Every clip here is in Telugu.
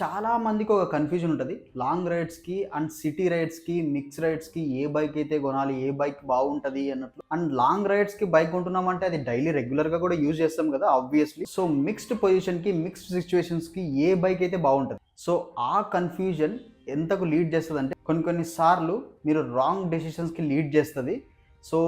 చాలా మందికి ఒక కన్‌ఫ్యూజన్ ఉంటది. లాంగ్ రైడ్స్‌కి అండ్ సిటీ రైడ్స్‌కి, మిక్స్ రైడ్స్‌కి ఏ బైక్ అయితే కొనాలి? ఏ బైక్ బాగుంటది అన్నట్లు. అండ్ లాంగ్ రైడ్స్‌కి బైక్ కొంటున్నామంటే అది డైలీ రెగ్యులర్‌గా కూడా యూజ్ చేస్తాం కదా! ఆబ్వియస్‌లీ. సో, మిక్స్డ్ పొజిషన్‌కి, మిక్స్డ్ సిట్యుయేషన్స్‌కి ఏ బైక్ అయితే బాగుంటది? సో, ఆ కన్‌ఫ్యూజన్ ఎంతకు లీడ్ చేస్తదంటే కొన్ని కొన్ని సార్లు మీరు రాంగ్ డెసిషన్స్‌కి లీడ్ చేస్తది. సో,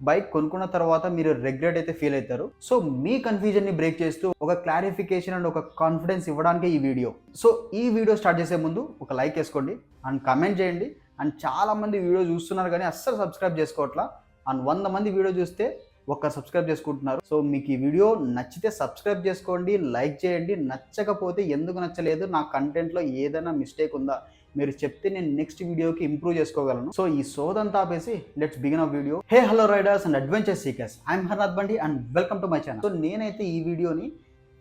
బైక్ కొనుక్కున్న తర్వాత మీరు రిగ్రెట్ అయితే ఫీల్ అయితారు. సో, మీ కన్‌ఫ్యూజన్‌ని బ్రేక్ చేస్తూ ఒక క్లారిఫికేషన్ అండ్ ఒక కాన్ఫిడెన్స్ ఇవ్వడానికే ఈ వీడియో. సో, ఈ వీడియో స్టార్ట్ చేసే ముందు ఒక లైక్ ఏసుకోండి అండ్ కామెంట్ చేయండి. అండ్ చాలామంది వీడియో చూస్తున్నారు కానీ అస్సలు సబ్స్క్రైబ్ చేసుకోవట్ల. అండ్ 100 మంది వీడియో చూస్తే ఒక్క సబ్స్క్రైబ్ చేసుకుంటున్నారు. సో, మీకు ఈ వీడియో నచ్చితే సబ్స్క్రైబ్ చేసుకోండి, లైక్ చేయండి. నచ్చకపోతే ఎందుకు నచ్చలేదు? నా కంటెంట్‌లో ఏదైనా మిస్టేక్ ఉందా? మీరు చెప్తే నేను నెక్స్ట్ వీడియోకి ఇంప్రూవ్ చేసుకోగలను. సో, ఈ సోదంతా ఆపేసి let's begin our video. Hey hello riders and adventure seekers. I'm Harnath Bandi and welcome to my channel. So, నేనైతే ఈ వీడియోని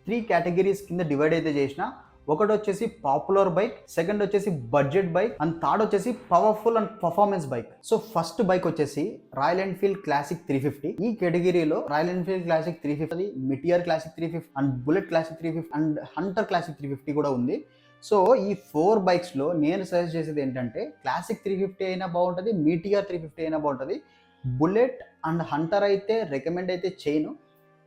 3 కేటగిరీస్ కింద డివైడ్ అయితే చేసిన. ఒకటొచ్చేసి పాపులర్ బైక్, సెకండ్ వచ్చేసి బడ్జెట్ బైక్ అండ్ థర్డ్ వచ్చేసి powerful and performance bike. So first bike వచ్చేసి రాయల్ ఎన్ఫీల్డ్ క్లాసిక్ 350. ఈ కేటగిరీలో Royal Enfield Classic 350, Meteor Classic 350 and Bullet Classic 350 and Hunter classic 350 కూడా ఉంది. సో ఈ 4 బైక్స్లో నేను సజెస్ట్ చేసేది ఏంటంటే క్లాసిక్ 350 అయినా బాగుంటుంది, మీటియర్ 350 అయినా బాగుంటుంది. బుల్లెట్ అండ్ హంటర్ అయితే రికమెండ్ అయితే చేయను.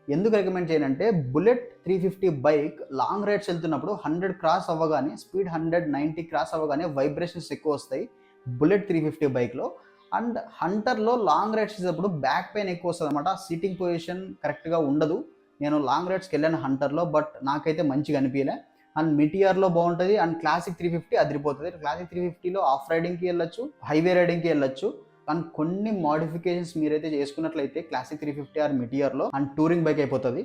ఎందుకు రికమెండ్ చేయనంటే బుల్లెట్ 350 బైక్ లాంగ్ రైడ్స్ వెళ్తున్నప్పుడు 100 క్రాస్ అవ్వగానే స్పీడ్ 190 క్రాస్ అవ్వగానే వైబ్రేషన్స్ ఎక్కువ వస్తాయి బుల్లెట్ 350 బైక్లో. అండ్ హంటర్లో లాంగ్ రైడ్స్ చేసేటప్పుడు బ్యాక్ పెయిన్ ఎక్కువ వస్తుంది అనమాట. సీటింగ్ పొజిషన్ కరెక్ట్గా ఉండదు. నేను లాంగ్ రైడ్స్కి వెళ్ళాను హంటర్లో, బట్ నాకైతే మంచిగా అనిపించలే. అండ్ మిటిఆర్లో బాగుంటుంది అండ్ క్లాసిక్ 350 అదిరిపోతుంది. క్లాసిక్ 350లో ఆఫ్ రైడింగ్కి వెళ్ళొచ్చు, హైవే రైడింగ్కి వెళ్ళొచ్చు. కానీ కొన్ని మోడిఫికేషన్స్ మీరైతే చేసుకున్నట్లయితే క్లాసిక్ 350 ఆర్ మిటిఆర్లో అండ్ టూరింగ్ బైక్ అయిపోతుంది.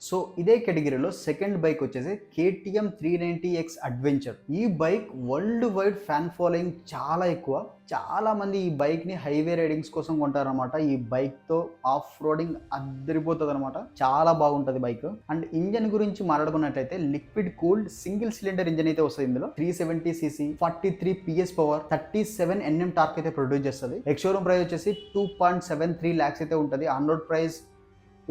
సో ఇదే కేటగిరీలో సెకండ్ బైక్ వచ్చేసి కేటీఎం 390X అడ్వెంచర్. ఈ bike world wide fan following చాలా ఎక్కువ. చాలా మంది ఈ బైక్ని హైవే రైడింగ్స్ కోసం కొంటారనమాట. ఈ బైక్తో ఆఫ్ రోడింగ్ అద్దరిపోతుంది అనమాట. చాలా బాగుంటుంది బైక్. అండ్ ఇంజన్ గురించి మాట్లాడుకున్నట్లయితే liquid cooled single cylinder engine అయితే వస్తుంది. ఇందులో 370cc 43 PS power 37 Nm torque అయితే ప్రొడ్యూస్ చేస్తుంది. ఎక్స్షోరూమ్ ప్రైస్ వచ్చేసి 2.73 lakhs అయితే ఉంటుంది. On road price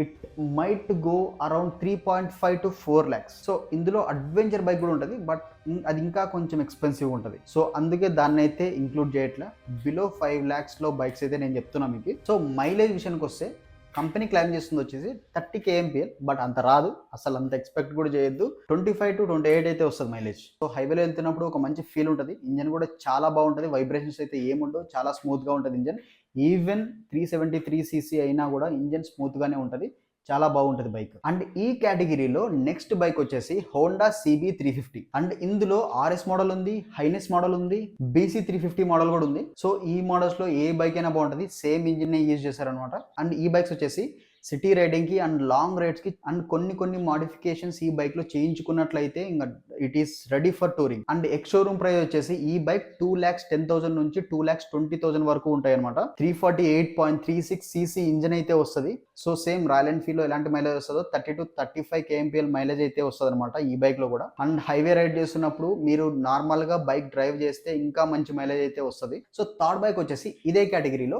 it might go around 3.5 to 4 lakhs. So ఇందులో అడ్వెంచర్ బైక్ కూడా ఉంటుంది, బట్ అది ఇంకా కొంచెం ఎక్స్పెన్సివ్ ఉంటుంది. సో అందుకే దాన్ని అయితే ఇంక్లూడ్ చేయట్లే. బిలో 5 lakhsలో బైక్స్ అయితే నేను చెప్తున్నా మీకు. సో మైలేజ్ విషయానికి వస్తే కంపెనీ క్లైమ్ చేస్తుంది వచ్చేసి 30 kmpl, బట్ అంత రాదు. అసలు అంత ఎక్స్పెక్ట్ కూడా చేయొద్దు. 25 to 28 అయితే వస్తుంది మైలేజ్. సో హైవేలో వెళ్తున్నప్పుడు ఒక మంచి ఫీల్ ఉంటుంది. ఇంజన్ కూడా చాలా బాగుంటుంది. వైబ్రేషన్స్ అయితే ఏముండవు, చాలా స్మూత్గా ఉంటుంది ఇంజన్. ఈవెన్ 373cc అయినా కూడా ఇంజన్ స్మూత్గానే ఉంటుంది. చాలా బాగుంటుంది బైక్. అండ్ ఈ కేటగిరీలో నెక్స్ట్ బైక్ వచ్చేసి హోండా CB 350. అండ్ ఇందులో RS మోడల్ ఉంది, హైనెస్ మోడల్ ఉంది, BC 350 మోడల్ కూడా ఉంది. సో ఈ మోడల్స్ లో ఏ బైక్ అయినా బాగుంటుంది. సేమ్ ఇంజిన్ యూజ్ చేశారనమాట. అండ్ ఈ బైక్స్ వచ్చేసి సిటీ రైడింగ్ కి అండ్ లాంగ్ రైడ్స్ కి అండ్ కొన్ని మోడిఫికేషన్స్ ఈ బైక్ లో చేయించుకున్నట్లయితే ఇంకా it is ready for touring. And X showroom price వచ్చేసి ఈ బైక్ 2,10,000 నుంచి 2,20,000 వరకు ఉంటాయి అనమాట. 348.36cc ఇంజన్ అయితే వస్తుంది. సో సేమ్ రాయల్ ఎన్ఫీల్డ్ లో ఎలాంటి మైలేజ్ వస్తుందో 30 to 35 kmpl మైలేజ్ అయితే వస్తుంది అనమాట ఈ బైక్ లో కూడా. అండ్ హైవే రైడ్ చేస్తున్నప్పుడు మీరు నార్మల్ గా బైక్ డ్రైవ్ చేస్తే ఇంకా మంచి మైలేజ్ అయితే వస్తుంది. సో థర్డ్ బైక్ వచ్చేసి ఇదే కేటగిరీలో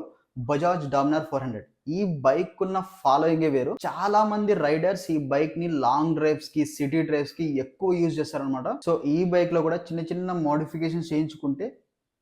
బజాజ్ డామినర్ 400. ఈ బైక్ ఉన్న ఫాలోయింగే వేరు. చాలా మంది రైడర్స్ ఈ బైక్ ని లాంగ్ డ్రైవ్స్ కి, సిటీ డ్రైవ్స్ కి ఎక్కువ యూజ్ చేస్తారనమాట. సో ఈ బైక్ లో కూడా చిన్న మోడిఫికేషన్స్ చేయించుకుంటే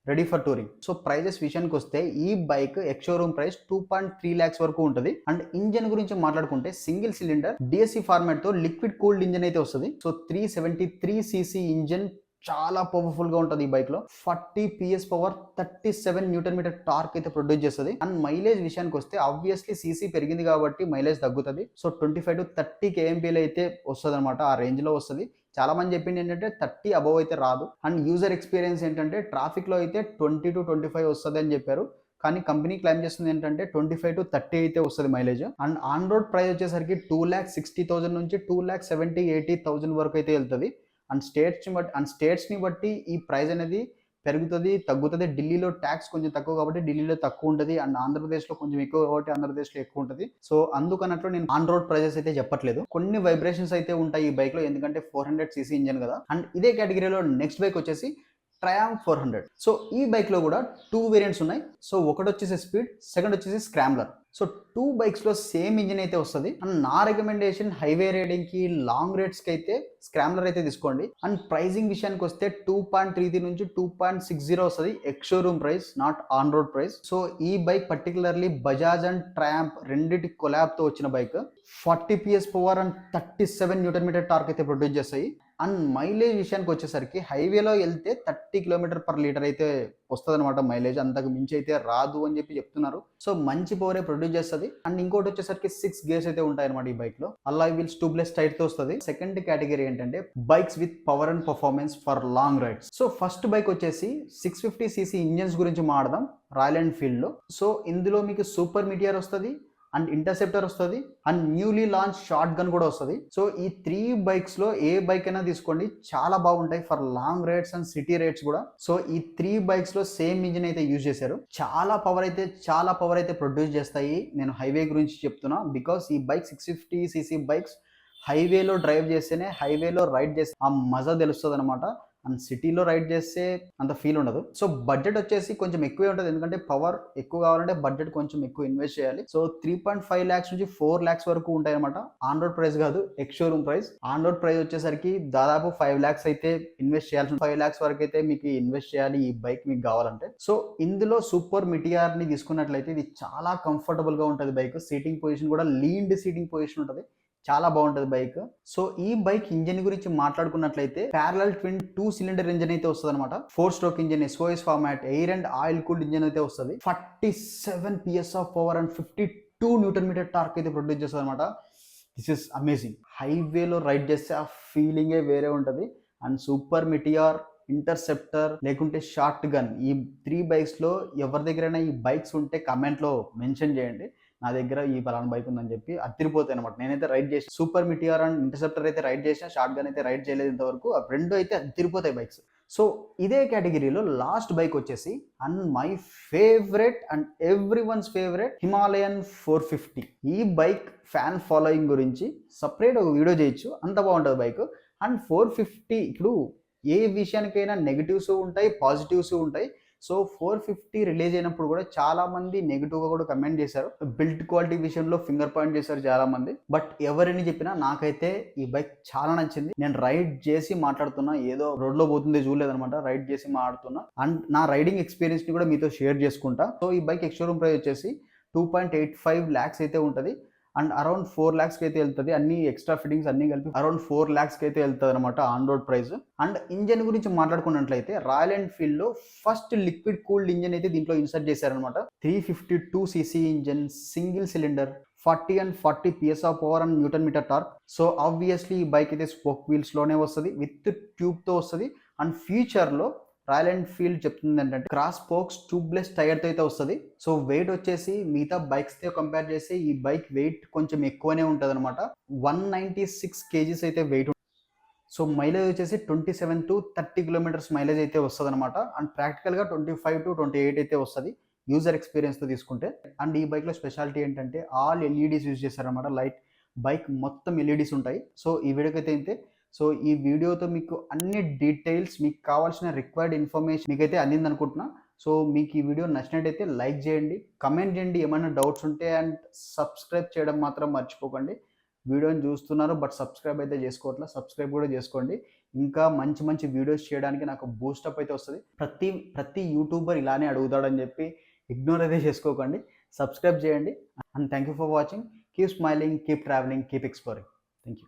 ready for touring. So prices విషయానికి వస్తే ఈ bike ex showroom price 2.3 lakhs వరకు ఉంటుంది. అండ్ ఇంజన్ గురించి మాట్లాడుకుంటే సింగిల్ సిలిండర్ DSC ఫార్మాట్ తో లిక్విడ్ కూల్డ్ ఇంజన్ అయితే వస్తుంది. సో 373cc ఇంజన్ చాలా పవర్ఫుల్ గా ఉంటుంది ఈ బైక్ లో. 40 PS పవర్ 37 Nm టార్క్ అయితే ప్రొడ్యూస్ చేస్తుంది. అండ్ మైలేజ్ విషయానికి వస్తే ఆబ్వియస్లీ సీసీ పెరిగింది కాబట్టి మైలేజ్ తగ్గుతుంది. సో 25 to 30 kmpl అయితే వస్తుంది అనమాట. ఆ రేంజ్ లో వస్తుంది. చాలా మంది చెప్పింది ఏంటంటే 30 అబవ్ అయితే రాదు. అండ్ యూజర్ ఎక్స్పీరియన్స్ ఏంటంటే ట్రాఫిక్ లో అయితే 20 to 25 వస్తుంది అని చెప్పారు. కానీ కంపెనీ క్లైమ్ చేస్తుంది ఏంటంటే 25 to 30 అయితే వస్తుంది mileage. And on road price వచ్చేసరికి 2,60,000 నుంచి 2,70,000-80,000 వరకు అయితే వెళ్తుంది. అండ్ స్టేట్స్ని బట్టి ఈ ప్రైస్ అనేది పెరుగుతుంది, తగ్గుతుంది. ఢిల్లీలో ట్యాక్స్ కొంచెం తక్కువ కాబట్టి ఢిల్లీలో తక్కువ ఉంటుంది. అండ్ ఆంధ్రప్రదేశ్లో కొంచెం ఎక్కువ కాబట్టి ఆంధ్రప్రదేశ్లో ఎక్కువ ఉంటుంది. సో అందుకన్నట్లు నేను ఆన్ రోడ్ ప్రైజెస్ అయితే చెప్పట్లేదు. కొన్ని వైబ్రేషన్స్ అయితే ఉంటాయి ఈ బైక్ లో, ఎందుకంటే 400cc ఇంజన్ కదా. అండ్ ఇదే కేటగిరీలో నెక్స్ట్ బైక్ వచ్చేసి ట్రయాంఫ్ 400. సో ఈ బైక్లో కూడా 2 వేరియంట్స్ ఉన్నాయి. సో ఒకటి వచ్చేసి స్పీడ్, సెకండ్ వచ్చేసి స్క్రామ్లర్. సో 2 బైక్స్లో సేమ్ ఇంజిన్ అయితే వస్తుంది. అండ్ నా రికమెండేషన్ హైవే రైడింగ్కి, లాంగ్ రైడ్స్కి అయితే స్క్రామ్లర్ అయితే తీసుకోండి. అండ్ ప్రైజింగ్ విషయానికి వస్తే 2.33 నుంచి 2.60 వస్తుంది ex showroom price, not on road price. So ఈ bike particularly Bajaj and Triumph రెండింటి కొలాబ్తో వచ్చిన bike. 40 PS power and 37 newton metre torque అయితే ప్రొడ్యూస్ చేస్తాయి. అండ్ మైలేజ్ విషయానికి వచ్చేసరికి హైవేలో వెళ్తే 30 km/లీటర్ అయితే వస్తుంది అనమాట మైలేజ్. అంతకు మించి అయితే రాదు అని చెప్పి చెప్తున్నారు. సో మంచి పవరే ప్రొడ్యూస్ చేస్తుంది. అండ్ ఇంకోటి వచ్చేసరికి 6 గేర్స్ అయితే ఉంటాయి అనమాట ఈ బైక్ లో. అల్లాయ్ వీల్స్ ట్యూబ్లెస్ టైర్ తో వస్తుంది. సెకండ్ కేటగిరీ ఏంటంటే bikes with power and performance for long rides. So first bike వచ్చేసి 650cc ఇంజన్స్ గురించి మాట్లాడదాం రాయల్ ఎన్ఫీల్డ్ లో. సో ఇందులో మీకు సూపర్ మీటియర్ వస్తుంది, అండ్ ఇంటర్సెప్టర్ వస్తుంది, and newly launch short gun కూడా వస్తుంది. సో ఈ 3 బైక్స్ లో ఏ బైక్ అయినా తీసుకోండి, చాలా బాగుంటాయి for long rides and city rides కూడా. సో ఈ 3 బైక్స్ లో సేమ్ ఇంజిన్ అయితే యూజ్ చేశారు. చాలా పవర్ అయితే ప్రొడ్యూస్ చేస్తాయి. నేను హైవే గురించి చెప్తున్నా, బికాస్ ఈ బైక్ 650cc బైక్స్ హైవేలో డ్రైవ్ చేస్తేనే, హైవేలో రైడ్ చేస్తే ఆ మజా తెలుస్తుంది అనమాట. అండ్ సిటీలో రైడ్ చేస్తే అంత ఫీల్ ఉండదు. సో బడ్జెట్ వచ్చేసి కొంచెం ఎక్కువే ఉంటుంది, ఎందుకంటే పవర్ ఎక్కువ కావాలంటే బడ్జెట్ కొంచెం ఎక్కువ ఇన్వెస్ట్ చేయాలి. సో 3.5 lakhs నుంచి 4 lakhs వరకు ఉంటాయి అనమాట. ఆన్ రోడ్ ప్రైస్ కాదు, X showroom price. On road price వచ్చేసరికి దాదాపు 5 lakhs అయితే ఇన్వెస్ట్ చేయాల్సి, 5 lakhs వరకు అయితే మీకు ఇన్వెస్ట్ చేయాలి ఈ బైక్ మీకు కావాలంటే. సో ఇందులో సూపర్ మిటిఆర్ ని తీసుకున్నట్లయితే ఇది చాలా కంఫర్టబుల్ గా ఉంటుంది బైక్. సీటింగ్ పొజిషన్ కూడా లీన్డ్ సీటింగ్ పొజిషన్ ఉంటుంది, చాలా బాగుంటుంది బైక్. సో ఈ బైక్ ఇంజిన్ గురించి మాట్లాడుకున్నట్లయితే ప్యారలల్ ట్విన్ 2 సిలిండర్ ఇంజిన్ అయితే వస్తుంది అనమాట. 4 stroke engine, SOS format, air and oil cooled engine అయితే వస్తుంది. 47 PS of power and 52 newton metre torque అయితే ప్రొడ్యూస్ చేస్తుంది అనమాట. This is amazing. హైవేలో రైడ్ చేస్తే ఆ ఫీలింగే వేరే ఉంటుంది. అండ్ సూపర్ మిటిఆర్, ఇంటర్సెప్టర్ లేకుంటే షార్ట్ గన్, ఈ 3 బైక్స్లో ఎవరి దగ్గరైనా ఈ బైక్స్ ఉంటే కమెంట్లో మెన్షన్ చేయండి. నా దగ్గర ఈ పలానా బైక్ ఉందని చెప్పి అదిరిపోతాయి అనమాట. నేనైతే రైడ్ చేసి సూపర్ మిటిఆర్ అండ్ ఇంటర్సెప్టర్ అయితే రైడ్ చేసిన, షార్ట్ గన్ అయితే రైడ్ చేయలేదు ఇంతవరకు. ఆ రెండు అయితే అదిరిపోతాయి బైక్స్. సో ఇదే కేటగిరీలో లాస్ట్ బైక్ వచ్చేసి and my favourite and every once favourite Himalayan 450. ఈ బైక్ ఫ్యాన్ ఫాలోయింగ్ గురించి సపరేట్ ఒక వీడియో చేయొచ్చు, అంత బాగుంటుంది బైక్. అండ్ 450 ఇప్పుడు ఏ విషయానికైనా నెగిటివ్స్ ఉంటాయి, పాజిటివ్స్ ఉంటాయి. సో 450 రిలీజ్ అయినప్పుడు కూడా చాలా మంది నెగిటివ్గా కూడా కమెంట్ చేశారు. బిల్డ్ క్వాలిటీ విషయంలో ఫింగర్ పాయింట్ చేశారు చాలా మంది. బట్ ఎవరిని చెప్పినా నాకైతే ఈ బైక్ చాలా నచ్చింది. నేను రైడ్ చేసి మాట్లాడుతున్నా, ఏదో రోడ్లో పోతుంది చూడలేదనమాట, రైడ్ చేసి మాట్లాడుతున్నా. అండ్ నా రైడింగ్ ఎక్స్పీరియన్స్ ని కూడా మీతో షేర్ చేసుకుంటా. సో ఈ బైక్ ఎక్స్ షోరూమ్ ప్రైస్ వచ్చేసి 2.85 lakhs అయితే ఉంటుంది. అండ్ అరౌండ్ 4 lakhs అయితే వెళ్తుంది. అన్ని ఎక్స్ట్రా ఫిట్టింగ్స్ అన్ని కలిపి అరౌండ్ 4 lakhs అయితే వెళ్తుంది అనమాట on road price. And engine గురించి మాట్లాడుకున్నట్లయితే రాయల్ ఎన్ఫీల్డ్ లో ఫస్ట్ లిక్విడ్ కూల్డ్ ఇంజన్ అయితే దీంట్లో ఇన్సర్ట్ చేశారనమాట. 352cc engine, single cylinder, 40 and 40 PS of power and newton metre torque. So obviously ఈ బైక్ అయితే స్పోక్ వీల్స్ లోనే వస్తుంది, విత్ ట్యూబ్ తో వస్తుంది. అండ్ ఫ్యూచర్ లో రాయల్ ఎన్ఫీల్డ్ చెప్తుంది ఏంటంటే క్రాస్ స్పోక్స్ ట్యూబ్లెస్ టైర్తో అయితే వస్తుంది. సో వెయిట్ వచ్చేసి మిగతా బైక్స్తో కంపేర్ చేస్తే ఈ బైక్ వెయిట్ కొంచెం ఎక్కువనే ఉంటుంది అనమాట. 196 kgs అయితే వెయిట్. సో మైలేజ్ వచ్చేసి 27 to 30 kilometers మైలేజ్ అయితే వస్తుంది అనమాట. అండ్ ప్రాక్టికల్గా 25 to 28 అయితే వస్తుంది యూజర్ ఎక్స్పీరియన్స్తో తీసుకుంటే. అండ్ ఈ బైక్లో స్పెషాలిటీ ఏంటంటే ఆల్ ఎల్ఈడీస్ యూజ్ చేశారనమాట. లైట్ బైక్ మొత్తం ఎల్ఈడీస్ ఉంటాయి. సో ఈ వీడియోకి అయితే ఇంతే. సో ఈ వీడియోతో మీకు అన్ని డీటెయిల్స్, మీకు కావాల్సిన రిక్వైర్డ్ ఇన్ఫర్మేషన్ మీకైతే అందింది అనుకుంటున్నా. సో మీకు ఈ వీడియో నచ్చినట్టయితే లైక్ చేయండి, కమెంట్ చేయండి ఏమైనా డౌట్స్ ఉంటే. అండ్ సబ్స్క్రైబ్ చేయడం మాత్రం మర్చిపోకండి. వీడియోని చూస్తున్నారు బట్ సబ్స్క్రైబ్ అయితే చేసుకోవట్లా, సబ్స్క్రైబ్ కూడా చేసుకోండి. ఇంకా మంచి మంచి వీడియోస్ చేయడానికి నాకు బూస్టప్ అయితే వస్తుంది. ప్రతి యూట్యూబర్ ఇలానే అడుగుతాడని చెప్పి ఇగ్నోర్ అయితే చేసుకోకండి, సబ్స్క్రైబ్ చేయండి. And thank you for watching. Keep smiling, keep travelling, keep exploring. Thank you.